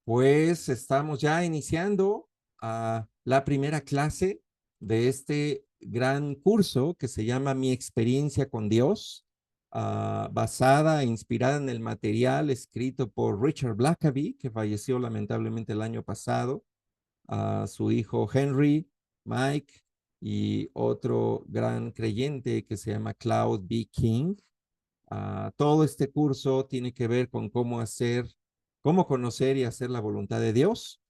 Pues estamos ya iniciando la primera clase de este gran curso que se llama Mi experiencia con Dios, basada e inspirada en el material escrito por Richard Blackaby, que falleció lamentablemente el año pasado, a su hijo Henry, Mike y otro gran creyente que se llama Claude B. King. Todo este curso tiene que ver con cómo conocer y hacer la voluntad de Dios.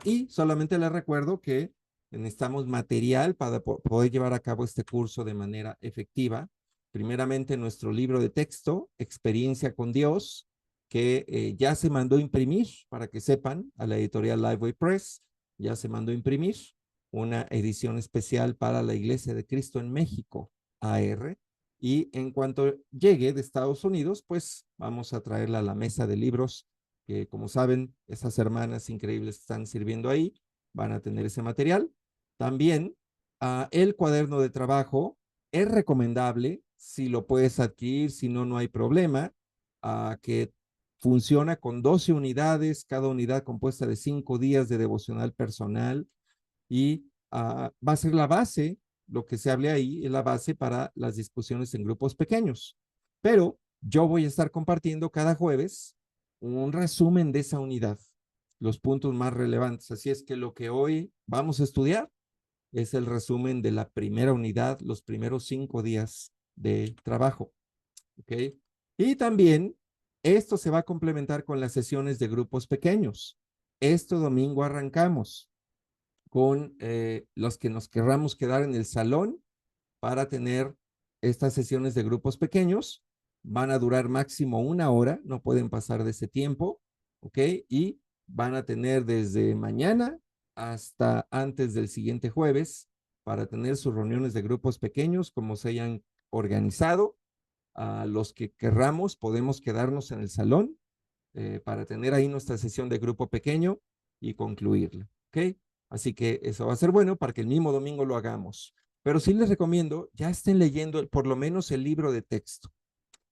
Y solamente les recuerdo que necesitamos material para poder llevar a cabo este curso de manera efectiva. Primeramente, nuestro libro de texto, Experiencia con Dios, que ya se mandó a imprimir, para que sepan, a la editorial Liveway Press, ya se mandó a imprimir una edición especial para la Iglesia de Cristo en México, AR, y en cuanto llegue de Estados Unidos, pues vamos a traerla a la mesa de libros, que como saben, esas hermanas increíbles que están sirviendo ahí van a tener ese material. También el cuaderno de trabajo es recomendable, si lo puedes adquirir, si no, no hay problema, que funciona con 12 unidades, cada unidad compuesta de 5 días de devocional personal y va a ser la base, lo que se hable ahí es la base para las discusiones en grupos pequeños. Pero yo voy a estar compartiendo cada jueves un resumen de esa unidad, los puntos más relevantes. Así es que lo que hoy vamos a estudiar es el resumen de la primera unidad, los primeros 5 días de trabajo. ¿Ok? Y también esto se va a complementar con las sesiones de grupos pequeños. Este domingo arrancamos con los que nos querramos quedar en el salón para tener estas sesiones de grupos pequeños. Van a durar máximo 1 hora, no pueden pasar de ese tiempo, ¿ok? Y van a tener desde mañana hasta antes del siguiente jueves para tener sus reuniones de grupos pequeños como se hayan organizado. A los que querramos podemos quedarnos en el salón para tener ahí nuestra sesión de grupo pequeño y concluirla, ¿ok? Así que eso va a ser bueno para que el mismo domingo lo hagamos. Pero sí les recomiendo, ya estén leyendo por lo menos el libro de texto.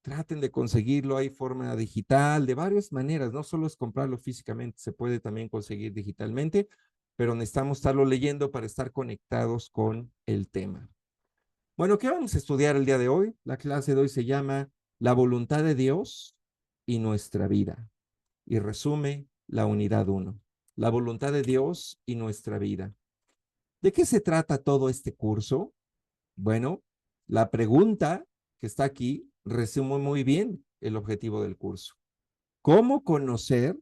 Traten de conseguirlo, hay forma digital, de varias maneras, no solo es comprarlo físicamente, se puede también conseguir digitalmente, pero necesitamos estarlo leyendo para estar conectados con el tema. Bueno, ¿qué vamos a estudiar el día de hoy? La clase de hoy se llama La voluntad de Dios y nuestra vida y resume la unidad 1, la voluntad de Dios y nuestra vida. ¿De qué se trata todo este curso? Bueno, la pregunta que está aquí resume muy bien el objetivo del curso. ¿Cómo conocer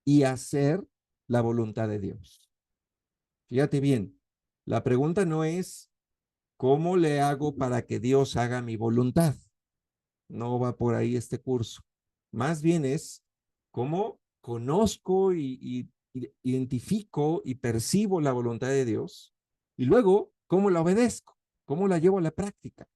y hacer la voluntad de Dios? Fíjate bien, la pregunta no es ¿cómo le hago para que Dios haga mi voluntad? No va por ahí este curso. Más bien es cómo conozco y identifico y percibo la voluntad de Dios y luego cómo la obedezco, cómo la llevo a la práctica.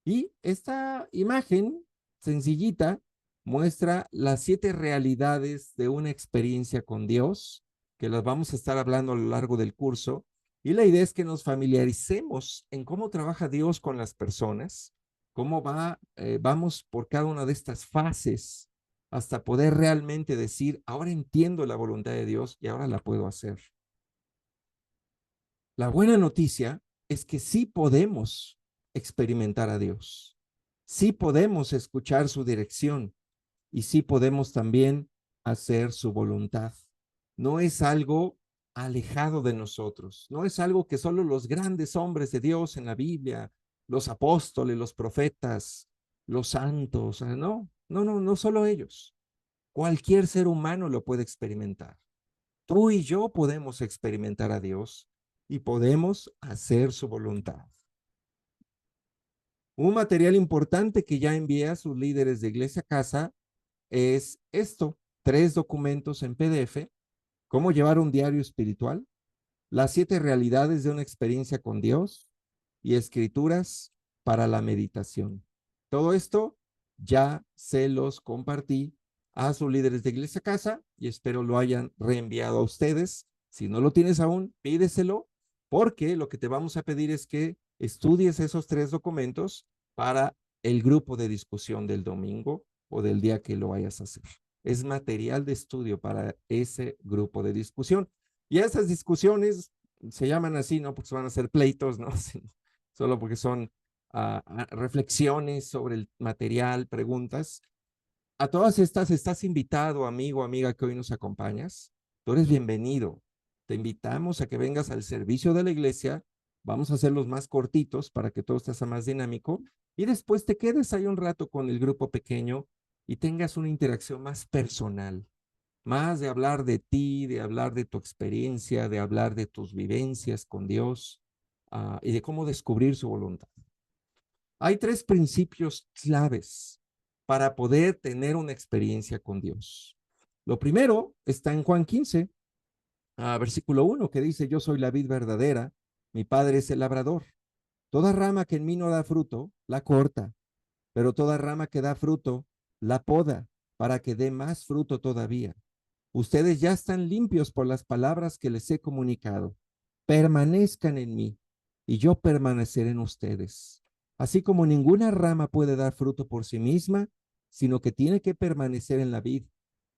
Y esta imagen sencillita muestra las 7 realidades de una experiencia con Dios, que las vamos a estar hablando a lo largo del curso. Y la idea es que nos familiaricemos en cómo trabaja Dios con las personas, cómo vamos por cada una de estas fases hasta poder realmente decir, ahora entiendo la voluntad de Dios y ahora la puedo hacer. La buena noticia es que sí podemos experimentar a Dios, sí podemos escuchar su dirección y sí podemos también hacer su voluntad. No es algo alejado de nosotros, no es algo que solo los grandes hombres de Dios en la Biblia, los apóstoles, los profetas, los santos, no solo ellos. Cualquier ser humano lo puede experimentar. Tú y yo podemos experimentar a Dios y podemos hacer su voluntad. Un material importante que ya envié a sus líderes de Iglesia Casa es esto, 3 documentos en PDF, cómo llevar un diario espiritual, las 7 realidades de una experiencia con Dios y escrituras para la meditación. Todo esto ya se los compartí a sus líderes de Iglesia Casa y espero lo hayan reenviado a ustedes. Si no lo tienes aún, pídeselo porque lo que te vamos a pedir es que estudies esos 3 documentos para el grupo de discusión del domingo o del día que lo vayas a hacer. es material de estudio para ese grupo de discusión. Y esas discusiones se llaman así, no porque se van a hacer pleitos, ¿no? Solo porque son reflexiones sobre el material, preguntas. A todas estas estás invitado, amigo, amiga, que hoy nos acompañas. Tú eres bienvenido. Te invitamos a que vengas al servicio de la iglesia. Vamos a hacerlos más cortitos para que todo esté más dinámico. Y después te quedes ahí un rato con el grupo pequeño y tengas una interacción más personal, más de hablar de ti, de hablar de tu experiencia, de hablar de tus vivencias con Dios y de cómo descubrir su voluntad. Hay 3 principios claves para poder tener una experiencia con Dios. Lo primero está en Juan 15, versículo 1, que dice, yo soy la vid verdadera, mi padre es el labrador. Toda rama que en mí no da fruto, la corta, pero toda rama que da fruto, la poda, para que dé más fruto todavía. Ustedes ya están limpios por las palabras que les he comunicado. Permanezcan en mí, y yo permaneceré en ustedes. Así como ninguna rama puede dar fruto por sí misma, sino que tiene que permanecer en la vid,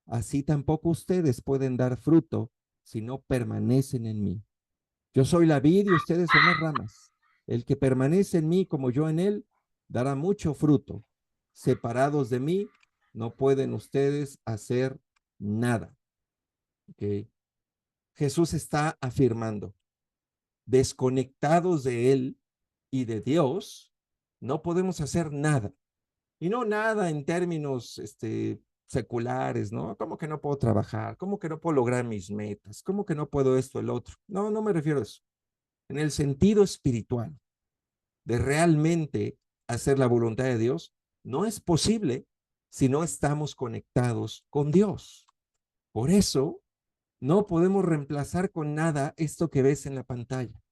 así tampoco ustedes pueden dar fruto si no permanecen en mí. Yo soy la vid y ustedes son las ramas. El que permanece en mí como yo en él, dará mucho fruto. Separados de mí, no pueden ustedes hacer nada. ¿Okay? Jesús está afirmando, desconectados de él y de Dios, no podemos hacer nada. Y no nada en términos seculares, ¿no? ¿Cómo que no puedo trabajar? ¿Cómo que no puedo lograr mis metas? ¿Cómo que no puedo esto, el otro? No, no me refiero a eso. En el sentido espiritual de realmente hacer la voluntad de Dios, no es posible si no estamos conectados con Dios. Por eso, no podemos reemplazar con nada esto que ves en la pantalla.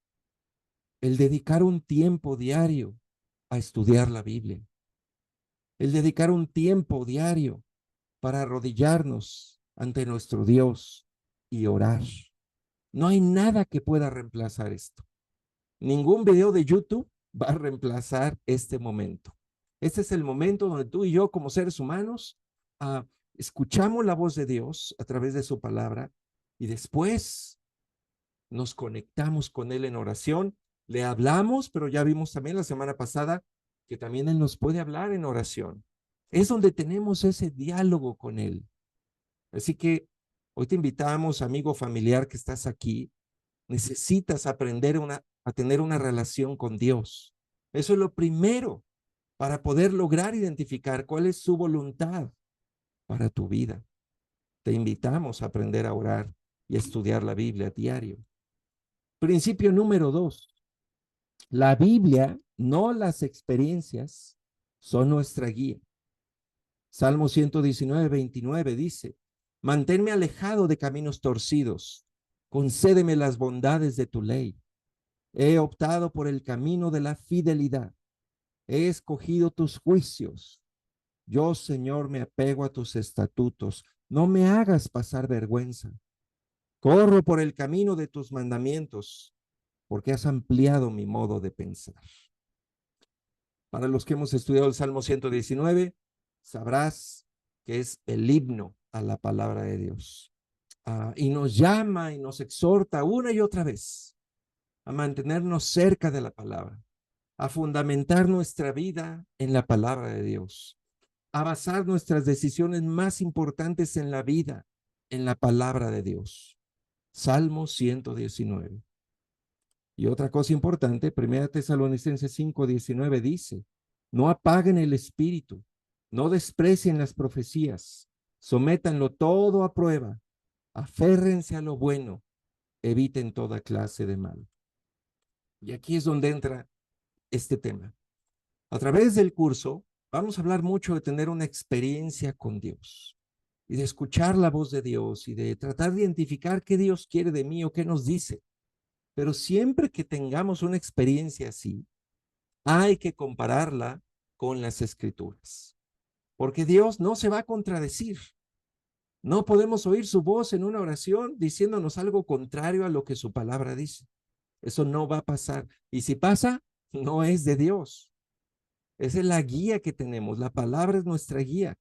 El dedicar un tiempo diario a estudiar la Biblia. El dedicar un tiempo diario para arrodillarnos ante nuestro Dios y orar. No hay nada que pueda reemplazar esto. Ningún video de YouTube va a reemplazar este momento. Este es el momento donde tú y yo, como seres humanos, escuchamos la voz de Dios a través de su palabra y después nos conectamos con Él en oración, le hablamos, pero ya vimos también la semana pasada que también Él nos puede hablar en oración. Es donde tenemos ese diálogo con Él. Así que hoy te invitamos, amigo familiar que estás aquí, necesitas aprender a tener una relación con Dios. Eso es lo primero para poder lograr identificar cuál es su voluntad para tu vida. Te invitamos a aprender a orar y a estudiar la Biblia a diario. Principio número 2. La Biblia, no las experiencias, son nuestra guía. Salmo 119, 29 dice, manténme alejado de caminos torcidos, concédeme las bondades de tu ley. He optado por el camino de la fidelidad. He escogido tus juicios. Yo, Señor, me apego a tus estatutos. No me hagas pasar vergüenza. Corro por el camino de tus mandamientos, porque has ampliado mi modo de pensar. Para los que hemos estudiado el Salmo 119, sabrás que es el himno a la palabra de Dios. Y nos llama y nos exhorta una y otra vez a mantenernos cerca de la palabra, a fundamentar nuestra vida en la palabra de Dios, a basar nuestras decisiones más importantes en la vida, en la palabra de Dios. Salmo 119. Y otra cosa importante, 1 Tesalonicenses 5:19 dice, no apaguen el espíritu, no desprecien las profecías, sométanlo todo a prueba, aférrense a lo bueno, eviten toda clase de mal. Y aquí es donde entra este tema. A través del curso vamos a hablar mucho de tener una experiencia con Dios y de escuchar la voz de Dios y de tratar de identificar qué Dios quiere de mí o qué nos dice. Pero siempre que tengamos una experiencia así, hay que compararla con las escrituras, porque Dios no se va a contradecir. No podemos oír su voz en una oración diciéndonos algo contrario a lo que su palabra dice. Eso no va a pasar. Y si pasa, no es de Dios. Esa es la guía que tenemos. La palabra es nuestra guía.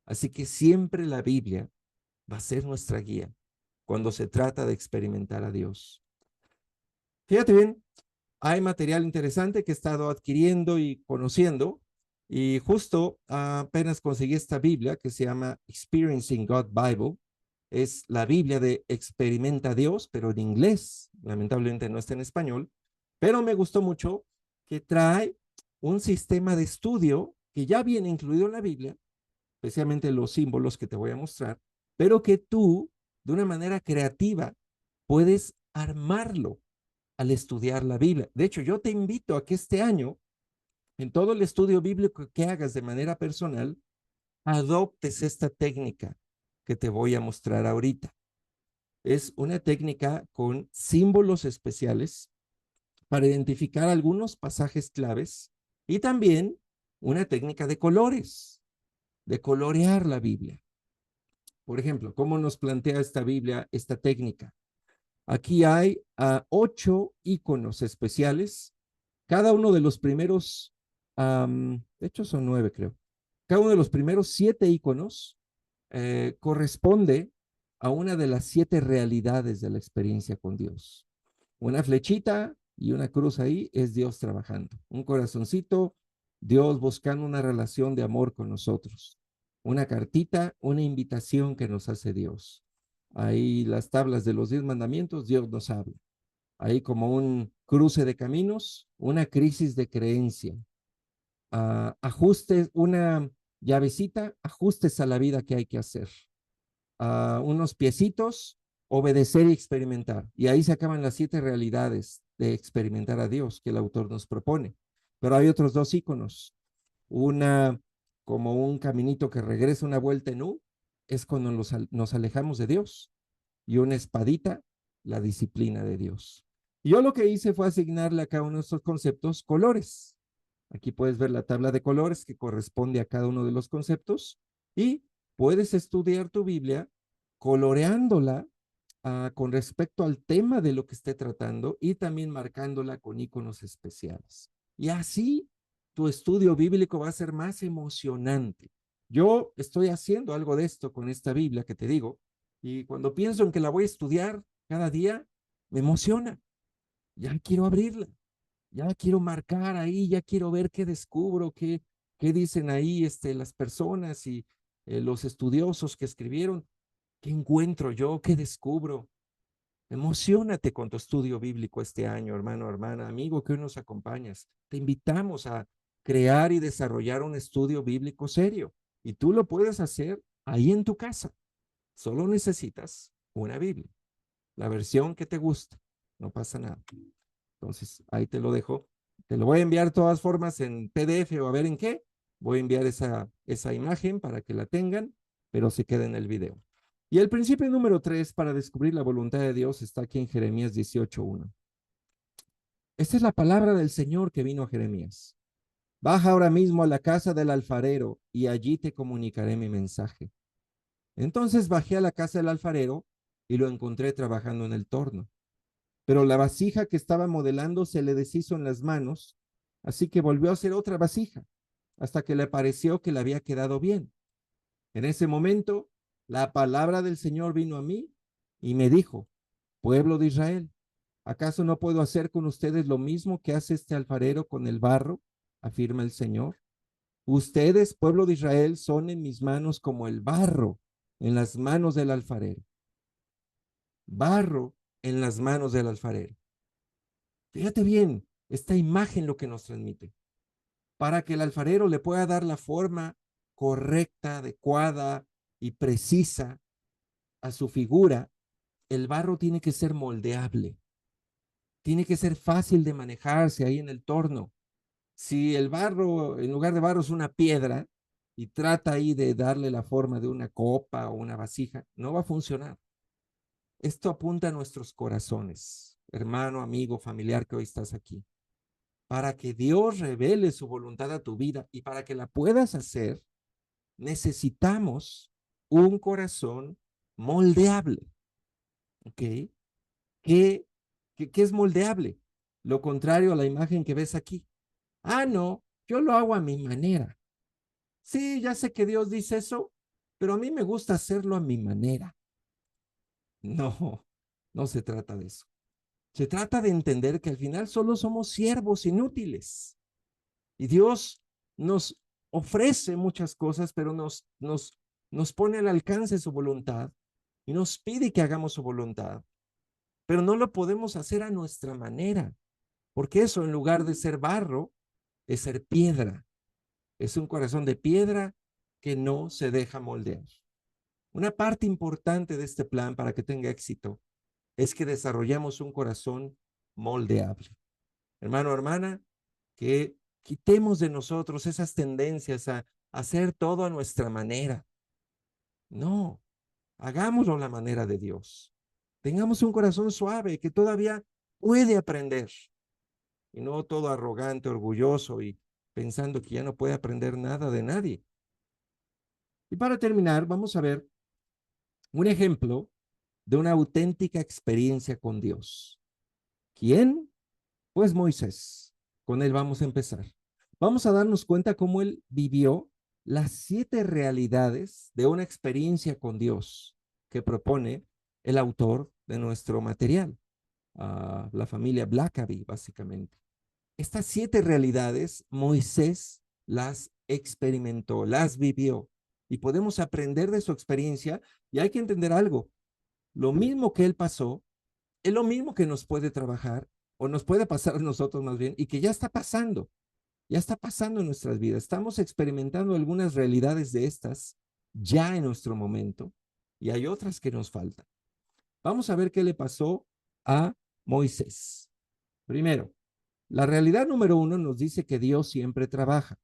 Así que siempre la Biblia va a ser nuestra guía cuando se trata de experimentar a Dios. Fíjate bien, hay material interesante que he estado adquiriendo y conociendo, y justo apenas conseguí esta Biblia que se llama Experiencing God Bible. Es la Biblia de Experimenta a Dios, pero en inglés. Lamentablemente no está en español, pero me gustó mucho que trae un sistema de estudio que ya viene incluido en la Biblia, especialmente los símbolos que te voy a mostrar, pero que tú, de una manera creativa, puedes armarlo al estudiar la Biblia. De hecho, yo te invito a que este año, en todo el estudio bíblico que hagas de manera personal, adoptes esta técnica que te voy a mostrar ahorita. Es una técnica con símbolos especiales para identificar algunos pasajes claves y también una técnica de colores, de colorear la Biblia. Por ejemplo, ¿cómo nos plantea esta Biblia esta técnica? Aquí hay 8 iconos especiales. Cada uno de los primeros, de hecho son 9 creo, cada uno de los primeros 7 iconos corresponde a una de las 7 realidades de la experiencia con Dios. Una flechita y una cruz ahí es Dios trabajando. Un corazoncito, Dios buscando una relación de amor con nosotros. Una cartita, una invitación que nos hace Dios. Ahí las tablas de los 10 mandamientos, Dios nos habla. Ahí como un cruce de caminos, una crisis de creencia. Ajustes, una llavecita, ajustes a la vida que hay que hacer. Unos piecitos, obedecer y experimentar. Y ahí se acaban las 7 realidades de experimentar a Dios que el autor nos propone. Pero hay otros 2 iconos. Una como un caminito que regresa una vuelta en U, es cuando nos alejamos de Dios. Y una espadita, la disciplina de Dios. Y yo lo que hice fue asignarle a cada uno de estos conceptos colores. Aquí puedes ver la tabla de colores que corresponde a cada uno de los conceptos y puedes estudiar tu Biblia coloreándola con respecto al tema de lo que esté tratando y también marcándola con iconos especiales. Y así tu estudio bíblico va a ser más emocionante. Yo estoy haciendo algo de esto con esta Biblia que te digo, y cuando pienso en que la voy a estudiar cada día, me emociona. Ya quiero abrirla, ya quiero marcar ahí, ya quiero ver qué descubro, qué dicen ahí las personas y los estudiosos que escribieron, qué encuentro yo, qué descubro. Emociónate con tu estudio bíblico este año, hermano, hermana, amigo que hoy nos acompañas. Te invitamos a crear y desarrollar un estudio bíblico serio. Y tú lo puedes hacer ahí en tu casa. Solo necesitas una Biblia, la versión que te gusta. No pasa nada. Entonces, ahí te lo dejo. Te lo voy a enviar de todas formas en PDF o a ver en qué. Voy a enviar esa imagen para que la tengan, pero se quede en el video. Y el principio número 3 para descubrir la voluntad de Dios está aquí en Jeremías 18:1. Esta es la palabra del Señor que vino a Jeremías. Baja ahora mismo a la casa del alfarero y allí te comunicaré mi mensaje. Entonces bajé a la casa del alfarero y lo encontré trabajando en el torno. Pero la vasija que estaba modelando se le deshizo en las manos, así que volvió a hacer otra vasija, hasta que le pareció que le había quedado bien. En ese momento, la palabra del Señor vino a mí y me dijo, pueblo de Israel, ¿acaso no puedo hacer con ustedes lo mismo que hace este alfarero con el barro? Afirma el Señor. Ustedes, pueblo de Israel, son en mis manos como el barro en las manos del alfarero. Barro en las manos del alfarero. Fíjate bien, esta imagen lo que nos transmite. Para que el alfarero le pueda dar la forma correcta, adecuada y precisa a su figura, el barro tiene que ser moldeable, tiene que ser fácil de manejarse ahí en el torno. Si el barro, en lugar de barro, es una piedra y trata ahí de darle la forma de una copa o una vasija, no va a funcionar. Esto apunta a nuestros corazones, hermano, amigo, familiar que hoy estás aquí. Para que Dios revele su voluntad a tu vida y para que la puedas hacer, necesitamos un corazón moldeable. ¿Ok? ¿Qué, qué es moldeable? Lo contrario a la imagen que ves aquí. No, yo lo hago a mi manera. Sí, ya sé que Dios dice eso, pero a mí me gusta hacerlo a mi manera. No, no se trata de eso. Se trata de entender que al final solo somos siervos inútiles. Y Dios nos ofrece muchas cosas, pero nos pone al alcance su voluntad y nos pide que hagamos su voluntad. Pero no lo podemos hacer a nuestra manera, porque eso en lugar de ser barro, es ser piedra. Es un corazón de piedra que no se deja moldear. Una parte importante de este plan para que tenga éxito es que desarrollamos un corazón moldeable. Hermano, hermana, que quitemos de nosotros esas tendencias a hacer todo a nuestra manera. No, hagámoslo a la manera de Dios. Tengamos un corazón suave que todavía puede aprender y no todo arrogante, orgulloso y pensando que ya no puede aprender nada de nadie. Y para terminar, vamos a ver un ejemplo de una auténtica experiencia con Dios. ¿Quién? Pues Moisés. Con él vamos a empezar. Vamos a darnos cuenta cómo él vivió las 7 realidades de una experiencia con Dios que propone el autor de nuestro material, la familia Blackaby, básicamente. Estas 7 realidades, Moisés las experimentó, las vivió, y podemos aprender de su experiencia. Y hay que entender algo, lo mismo que él pasó, es lo mismo que nos puede trabajar, o nos puede pasar a nosotros más bien, y que ya está pasando en nuestras vidas. Estamos experimentando algunas realidades de estas ya en nuestro momento, y hay otras que nos faltan. Vamos a ver qué le pasó a Moisés. Primero, la realidad número 1 nos dice que Dios siempre trabaja.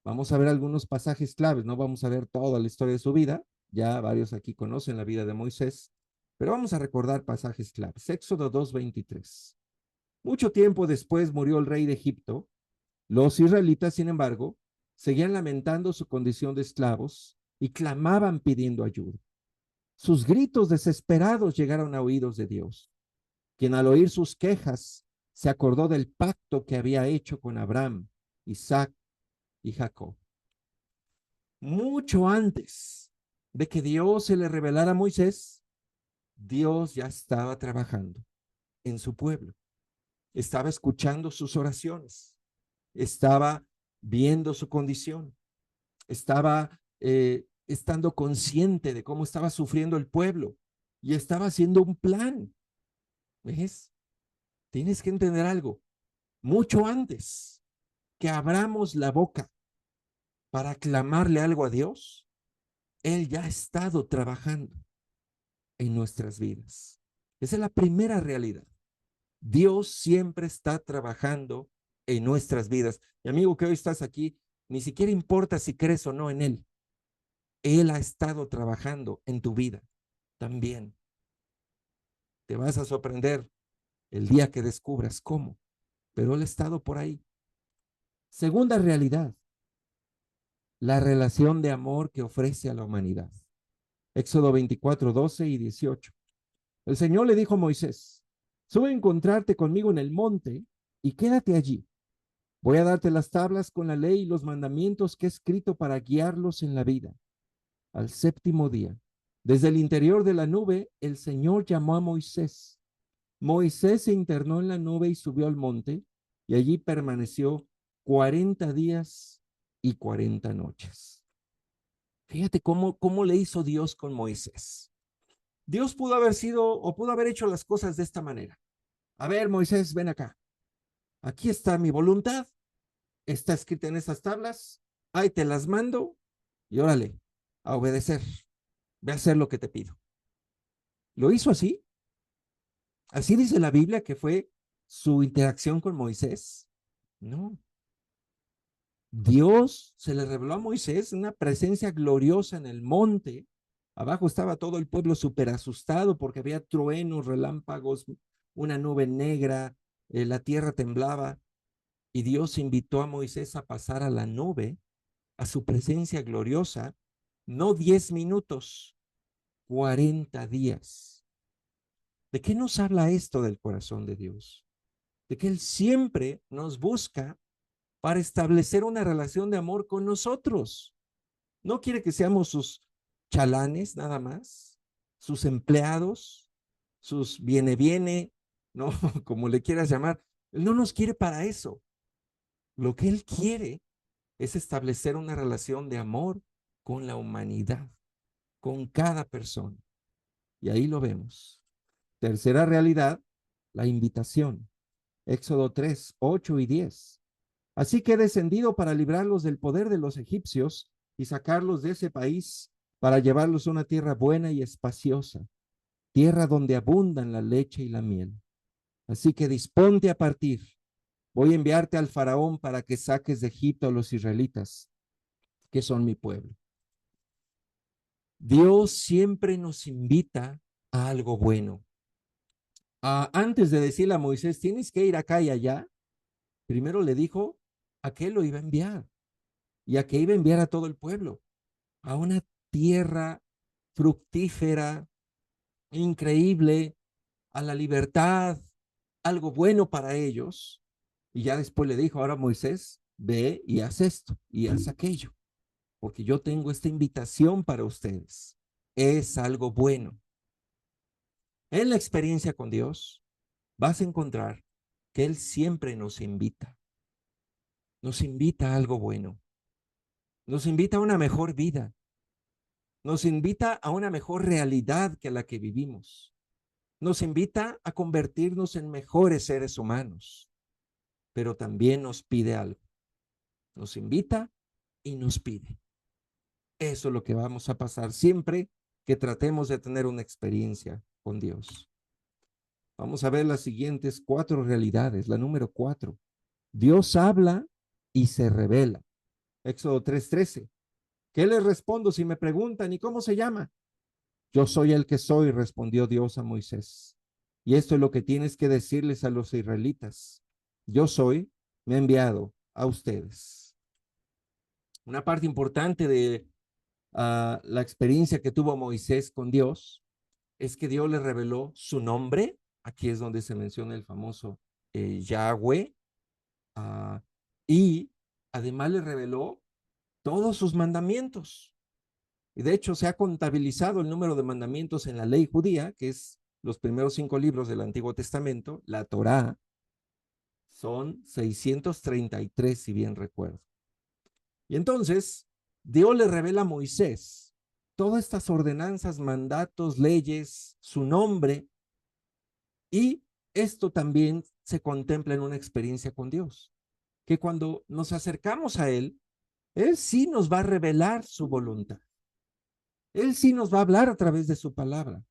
Vamos a ver algunos pasajes claves, no vamos a ver toda la historia de su vida, ya varios aquí conocen la vida de Moisés, pero vamos a recordar pasajes claves. Éxodo 2:23. Mucho tiempo después murió el rey de Egipto. Los israelitas, sin embargo, seguían lamentando su condición de esclavos y clamaban pidiendo ayuda. Sus gritos desesperados llegaron a oídos de Dios, quien al oír sus quejas se acordó del pacto que había hecho con Abraham, Isaac y Jacob. Mucho antes de que Dios se le revelara a Moisés, Dios ya estaba trabajando en su pueblo, estaba escuchando sus oraciones, estaba viendo su condición, estaba estando consciente de cómo estaba sufriendo el pueblo y estaba haciendo un plan. ¿Ves? Tienes que entender algo. Mucho antes que abramos la boca para clamarle algo a Dios, Él ya ha estado trabajando en nuestras vidas. Esa es la primera realidad. Dios siempre está trabajando en nuestras vidas. Y amigo que hoy estás aquí, ni siquiera importa si crees o no en Él. Él ha estado trabajando en tu vida también. Te vas a sorprender el día que descubras cómo, pero Él ha estado por ahí. Segunda realidad, la relación de amor que ofrece a la humanidad. Éxodo 24:12 y 18. El Señor le dijo a Moisés, sube a encontrarte conmigo en el monte y quédate allí. Voy a darte las tablas con la ley y los mandamientos que he escrito para guiarlos en la vida. Al séptimo día, desde el interior de la nube, el Señor llamó a Moisés. Moisés se internó en la nube y subió al monte, y allí permaneció 40 días y 40 noches. Fíjate cómo le hizo Dios con Moisés. Dios pudo haber sido o pudo haber hecho las cosas de esta manera. A ver, Moisés, ven acá. Aquí está mi voluntad. Está escrita en estas tablas. Ahí te las mando y órale, a obedecer. Ve a hacer lo que te pido. ¿Lo hizo así? ¿Así dice la Biblia que fue su interacción con Moisés? No. Dios se le reveló a Moisés una presencia gloriosa en el monte. Abajo estaba todo el pueblo súper asustado porque había truenos, relámpagos, una nube negra, la tierra temblaba. Y Dios invitó a Moisés a pasar a la nube, a su presencia gloriosa, no 10 minutos, 40 días. ¿De qué nos habla esto del corazón de Dios? De que Él siempre nos busca para establecer una relación de amor con nosotros. No quiere que seamos sus chalanes nada más, sus empleados, sus viene, ¿no? Como le quieras llamar. Él no nos quiere para eso. Lo que Él quiere es establecer una relación de amor con la humanidad, con cada persona. Y ahí lo vemos. Tercera realidad, la invitación. Éxodo 3, 8 y 10. Así que he descendido para librarlos del poder de los egipcios y sacarlos de ese país para llevarlos a una tierra buena y espaciosa, tierra donde abundan la leche y la miel. Así que disponte a partir. Voy a enviarte al faraón para que saques de Egipto a los israelitas, que son mi pueblo. Dios siempre nos invita a algo bueno. Antes de decirle a Moisés, tienes que ir acá y allá, primero le dijo a qué lo iba a enviar y a qué iba a enviar a todo el pueblo, a una tierra fructífera, increíble, a la libertad, algo bueno para ellos. Y ya después le dijo, ahora Moisés, ve y haz esto y haz aquello, porque yo tengo esta invitación para ustedes. Es algo bueno. En la experiencia con Dios, vas a encontrar que Él siempre nos invita a algo bueno, nos invita a una mejor vida, nos invita a una mejor realidad que la que vivimos, nos invita a convertirnos en mejores seres humanos, pero también nos pide algo, nos invita y nos pide. Eso es lo que vamos a pasar siempre que tratemos de tener una experiencia con Dios. Vamos a ver las siguientes 4 realidades. La número 4, Dios habla y se revela. Éxodo 3:13. ¿Qué les respondo si me preguntan y cómo se llama? Yo soy el que soy, respondió Dios a Moisés. Y esto es lo que tienes que decirles a los israelitas. Yo soy, me he enviado a ustedes. Una parte importante de la experiencia que tuvo Moisés con Dios es que Dios le reveló su nombre. Aquí es donde se menciona el famoso Yahweh. Uh, y además le reveló todos sus mandamientos. Y de hecho se ha contabilizado el número de mandamientos en la ley judía, que es los primeros 5 libros del Antiguo Testamento, la Torá, son 633, si bien recuerdo. Y entonces, Dios le revela a Moisés todas estas ordenanzas, mandatos, leyes, su nombre, y esto también se contempla en una experiencia con Dios, que cuando nos acercamos a Él sí nos va a revelar su voluntad. Él sí nos va a hablar a través de su palabra.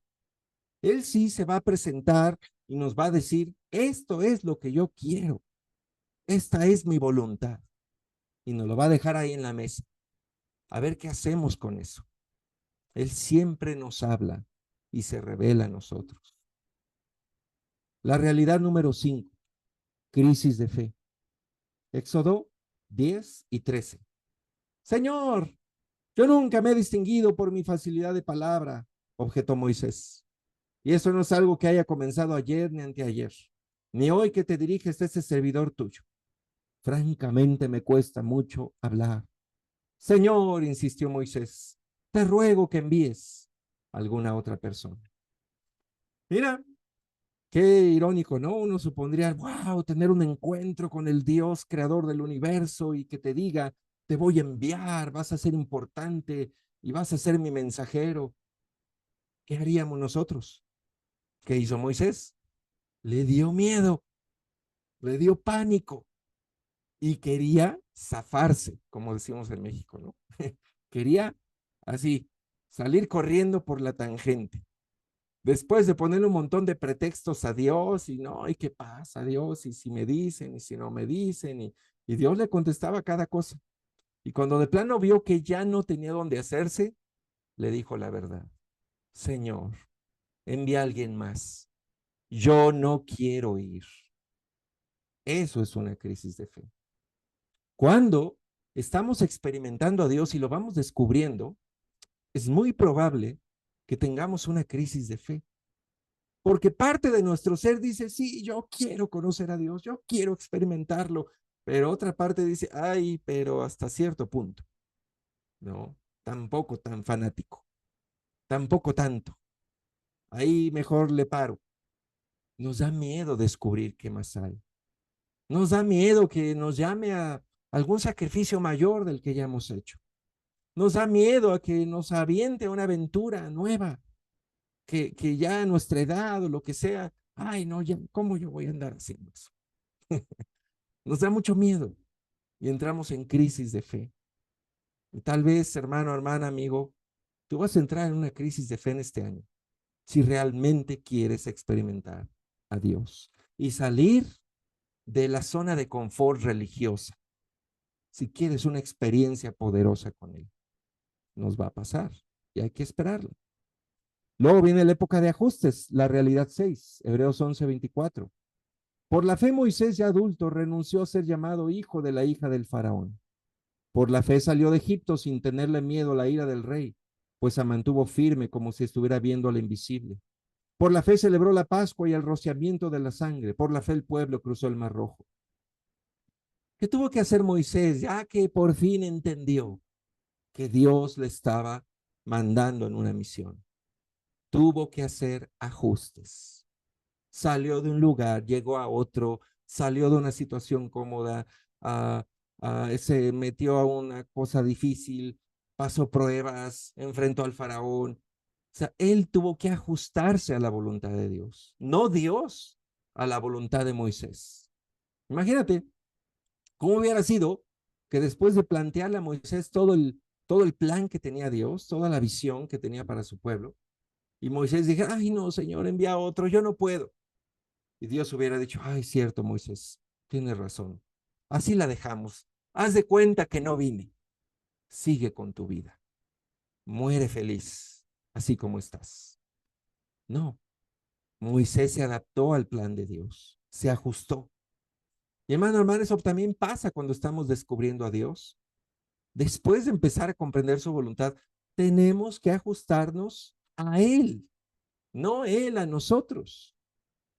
Él sí se va a presentar y nos va a decir, esto es lo que yo quiero. Esta es mi voluntad. Y nos lo va a dejar ahí en la mesa. A ver qué hacemos con eso. Él siempre nos habla y se revela a nosotros. La realidad número 5, crisis de fe. Éxodo 10 y 13. Señor, yo nunca me he distinguido por mi facilidad de palabra, objetó Moisés. Y eso no es algo que haya comenzado ayer ni anteayer, ni hoy que te diriges a este servidor tuyo. Francamente me cuesta mucho hablar. Señor, insistió Moisés, te ruego que envíes a alguna otra persona. Mira, qué irónico, ¿no? Uno supondría, wow, tener un encuentro con el Dios creador del universo y que te diga, te voy a enviar, vas a ser importante y vas a ser mi mensajero. ¿Qué haríamos nosotros? ¿Qué hizo Moisés? Le dio miedo, le dio pánico y quería zafarse, como decimos en México, ¿no? Quería así salir corriendo por la tangente. Después de poner un montón de pretextos a Dios y no, ¿y qué pasa, Dios? Y si me dicen y si no me dicen, y Dios le contestaba cada cosa. Y cuando de plano vio que ya no tenía dónde hacerse, le dijo la verdad. Señor, envía a alguien más. Yo no quiero ir. Eso es una crisis de fe. Cuando estamos experimentando a Dios y lo vamos descubriendo, es muy probable que tengamos una crisis de fe. Porque parte de nuestro ser dice, sí, yo quiero conocer a Dios, yo quiero experimentarlo, pero otra parte dice, ay, pero hasta cierto punto, ¿no? Tampoco tan fanático. tampoco tanto. Ahí mejor le paro. Nos da miedo descubrir qué más hay. Nos da miedo que nos llame a algún sacrificio mayor del que ya hemos hecho. Nos da miedo a que nos aviente una aventura nueva, que ya a nuestra edad o lo que sea, ay, no, ya, ¿cómo yo voy a andar haciendo eso? Nos da mucho miedo y entramos en crisis de fe. Y tal vez, hermano, hermana, amigo, tú vas a entrar en una crisis de fe en este año, si realmente quieres experimentar a Dios y salir de la zona de confort religiosa, si quieres una experiencia poderosa con Él. Nos va a pasar y hay que esperarlo. Luego viene la época de ajustes, la realidad 6, Hebreos 11:24. Por la fe Moisés ya adulto renunció a ser llamado hijo de la hija del faraón. Por la fe salió de Egipto sin tenerle miedo a la ira del rey, pues se mantuvo firme como si estuviera viendo al invisible. Por la fe celebró la Pascua y el rociamiento de la sangre. Por la fe el pueblo cruzó el Mar Rojo. ¿Qué tuvo que hacer Moisés ya que por fin entendió que Dios le estaba mandando en una misión? Tuvo que hacer ajustes. Salió de un lugar, llegó a otro, salió de una situación cómoda, se metió a una cosa difícil, pasó pruebas, enfrentó al faraón. O sea, él tuvo que ajustarse a la voluntad de Dios, no Dios a la voluntad de Moisés. Imagínate cómo hubiera sido que después de plantearle a Moisés todo el plan que tenía Dios, toda la visión que tenía para su pueblo, y Moisés dijera, ay no, Señor, envía a otro, yo no puedo. Y Dios hubiera dicho, ay, cierto, Moisés, tienes razón. Así la dejamos. Haz de cuenta que no vine. Sigue con tu vida. Muere feliz, así como estás. No, Moisés se adaptó al plan de Dios, se ajustó. Y hermano, eso también pasa cuando estamos descubriendo a Dios. Después de empezar a comprender su voluntad, tenemos que ajustarnos a Él, no Él a nosotros.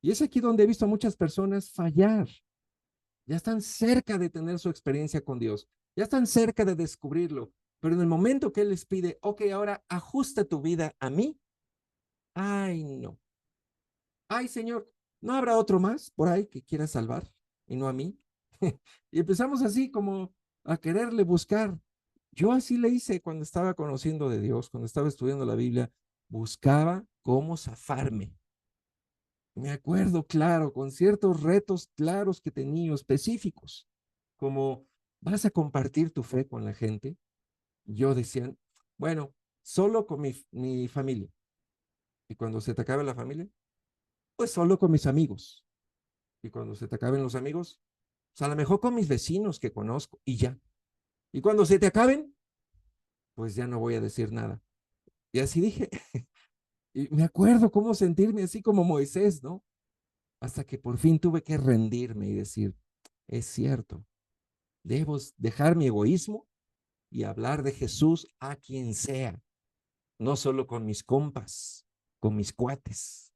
Y es aquí donde he visto a muchas personas fallar. Ya están cerca de tener su experiencia con Dios, ya están cerca de descubrirlo, pero en el momento que Él les pide, ok, ahora ajusta tu vida a mí, ay, no, ay, Señor, ¿no habrá otro más por ahí que quiera salvar y no a mí? Y empezamos así como a quererle buscar. Yo así le hice cuando estaba conociendo de Dios, cuando estaba estudiando la Biblia, buscaba cómo zafarme. Me acuerdo, claro, con ciertos retos claros que tenía, específicos, como vas a compartir tu fe con la gente. Yo decía, bueno, solo con mi familia. Y cuando se te acabe la familia, pues solo con mis amigos. Y cuando se te acaben los amigos, pues a lo mejor con mis vecinos que conozco y ya. Y cuando se te acaben, pues ya no voy a decir nada. Y así dije, y me acuerdo cómo sentirme así como Moisés, ¿no? Hasta que por fin tuve que rendirme y decir, es cierto, debo dejar mi egoísmo y hablar de Jesús a quien sea, no solo con mis compas, con mis cuates,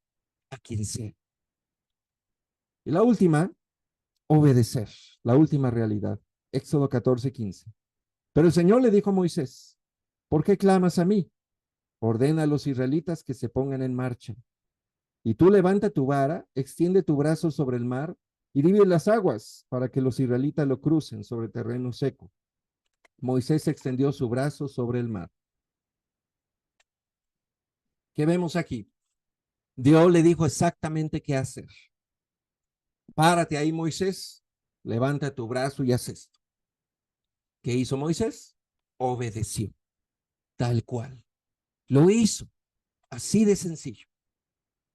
a quien sea. Y la última, obedecer, la última realidad, Éxodo 14:15. Pero el Señor le dijo a Moisés, ¿por qué clamas a mí? Ordena a los israelitas que se pongan en marcha. Y tú levanta tu vara, extiende tu brazo sobre el mar y divide las aguas para que los israelitas lo crucen sobre terreno seco. Moisés extendió su brazo sobre el mar. ¿Qué vemos aquí? Dios le dijo exactamente qué hacer. Párate ahí, Moisés, levanta tu brazo y haz esto. ¿Qué hizo Moisés? Obedeció, tal cual. Lo hizo, así de sencillo.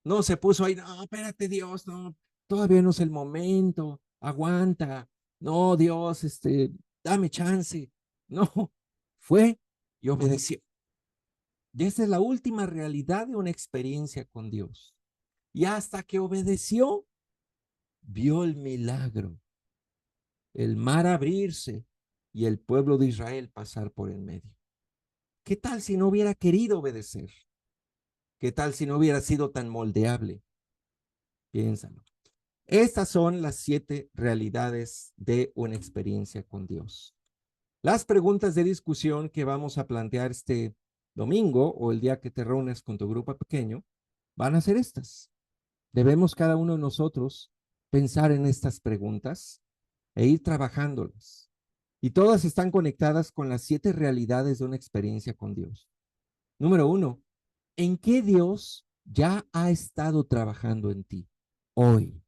No se puso ahí, no, espérate, Dios, no, todavía no es el momento, aguanta, no, Dios, dame chance. No, fue y obedeció. Y esa es la última realidad de una experiencia con Dios. Y hasta que obedeció, vio el milagro, el mar abrirse y el pueblo de Israel pasar por el medio. ¿Qué tal si no hubiera querido obedecer? ¿Qué tal si no hubiera sido tan moldeable? Piénsalo. Estas son las 7 realidades de una experiencia con Dios. Las preguntas de discusión que vamos a plantear domingo o el día que te reúnes con tu grupo pequeño, van a ser estas. Debemos cada uno de nosotros pensar en estas preguntas e ir trabajándolas. Y todas están conectadas con las 7 realidades de una experiencia con Dios. Número 1, ¿en qué Dios ya ha estado trabajando en ti hoy?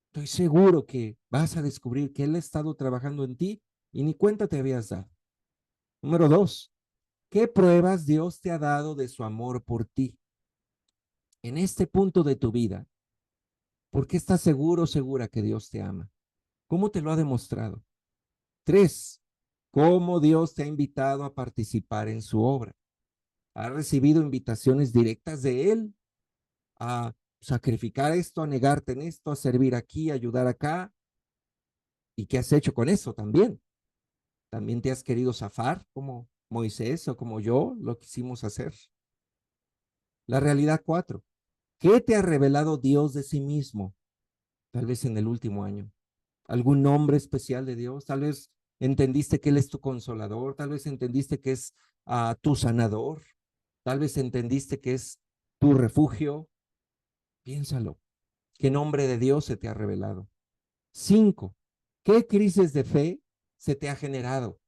Estoy seguro que vas a descubrir que Él ha estado trabajando en ti y ni cuenta te habías dado. Número 2, ¿qué pruebas Dios te ha dado de su amor por ti? En este punto de tu vida, ¿por qué estás seguro o segura que Dios te ama? ¿Cómo te lo ha demostrado? 3, ¿cómo Dios te ha invitado a participar en su obra? ¿Has recibido invitaciones directas de Él a sacrificar esto, a negarte en esto, a servir aquí, a ayudar acá? ¿Y qué has hecho con eso también? ¿También te has querido zafar como Moisés o como yo lo quisimos hacer? La realidad 4, ¿qué te ha revelado Dios de sí mismo? Tal vez en el último año. ¿Algún nombre especial de Dios? Tal vez entendiste que Él es tu consolador, tal vez entendiste que es tu sanador, tal vez entendiste que es tu refugio. Piénsalo. ¿Qué nombre de Dios se te ha revelado? 5, ¿qué crisis de fe se te ha generado?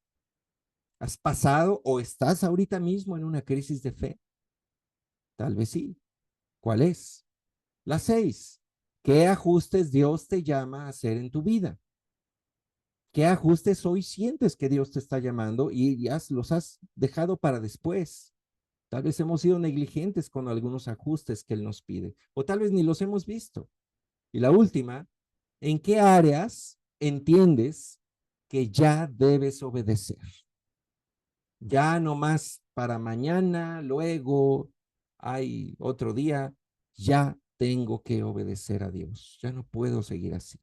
¿Has pasado o estás ahorita mismo en una crisis de fe? Tal vez sí. ¿Cuál es? La 6, ¿qué ajustes Dios te llama a hacer en tu vida? ¿Qué ajustes hoy sientes que Dios te está llamando y ya los has dejado para después? Tal vez hemos sido negligentes con algunos ajustes que Él nos pide, o tal vez ni los hemos visto. Y la última, ¿en qué áreas entiendes que ya debes obedecer? Ya no más para mañana, luego hay otro día, ya tengo que obedecer a Dios. Ya no puedo seguir así.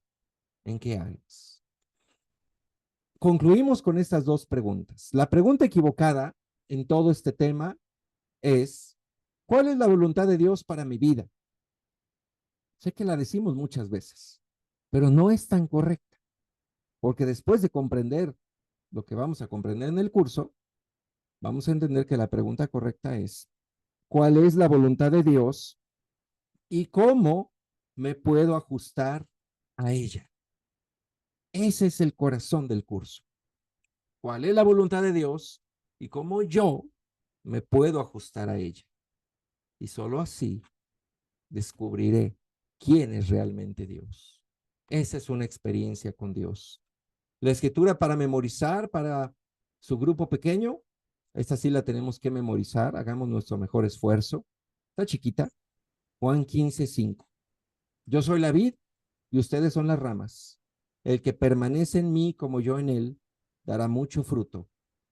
¿En qué áreas? Concluimos con estas 2 preguntas. La pregunta equivocada en todo este tema es, ¿cuál es la voluntad de Dios para mi vida? Sé que la decimos muchas veces, pero no es tan correcta, porque después de comprender lo que vamos a comprender en el curso, vamos a entender que la pregunta correcta es, ¿cuál es la voluntad de Dios y cómo me puedo ajustar a ella? Ese es el corazón del curso. ¿Cuál es la voluntad de Dios y cómo yo me puedo ajustar a ella? Y solo así descubriré quién es realmente Dios. Esa es una experiencia con Dios. La escritura para memorizar, para su grupo pequeño, esta sí la tenemos que memorizar, hagamos nuestro mejor esfuerzo. Está chiquita, Juan 15:5. Yo soy la vid y ustedes son las ramas. El que permanece en mí como yo en él, dará mucho fruto.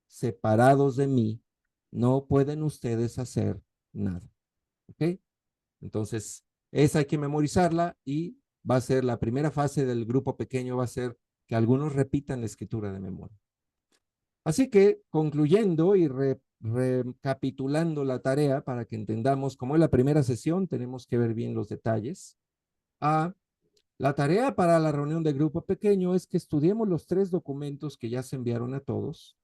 Separados de mí, no pueden ustedes hacer nada. ¿Ok? Entonces, esa hay que memorizarla y va a ser la primera fase del grupo pequeño, va a ser que algunos repitan la escritura de memoria. Así que, concluyendo y recapitulando la tarea para que entendamos cómo es la primera sesión, tenemos que ver bien los detalles. La tarea para la reunión de grupo pequeño es que estudiemos los 3 documentos que ya se enviaron a todos,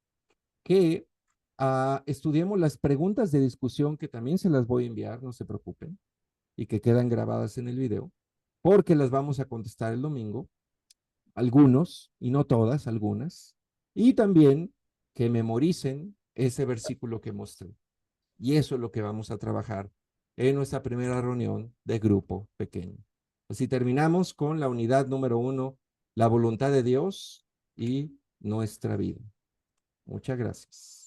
que estudiemos las preguntas de discusión que también se las voy a enviar, no se preocupen, y que quedan grabadas en el video, porque las vamos a contestar el domingo, algunos, y no todas, algunas, y también que memoricen ese versículo que mostré. Y eso es lo que vamos a trabajar en nuestra primera reunión de grupo pequeño. Así terminamos con la unidad número 1, la voluntad de Dios y nuestra vida. Muchas gracias.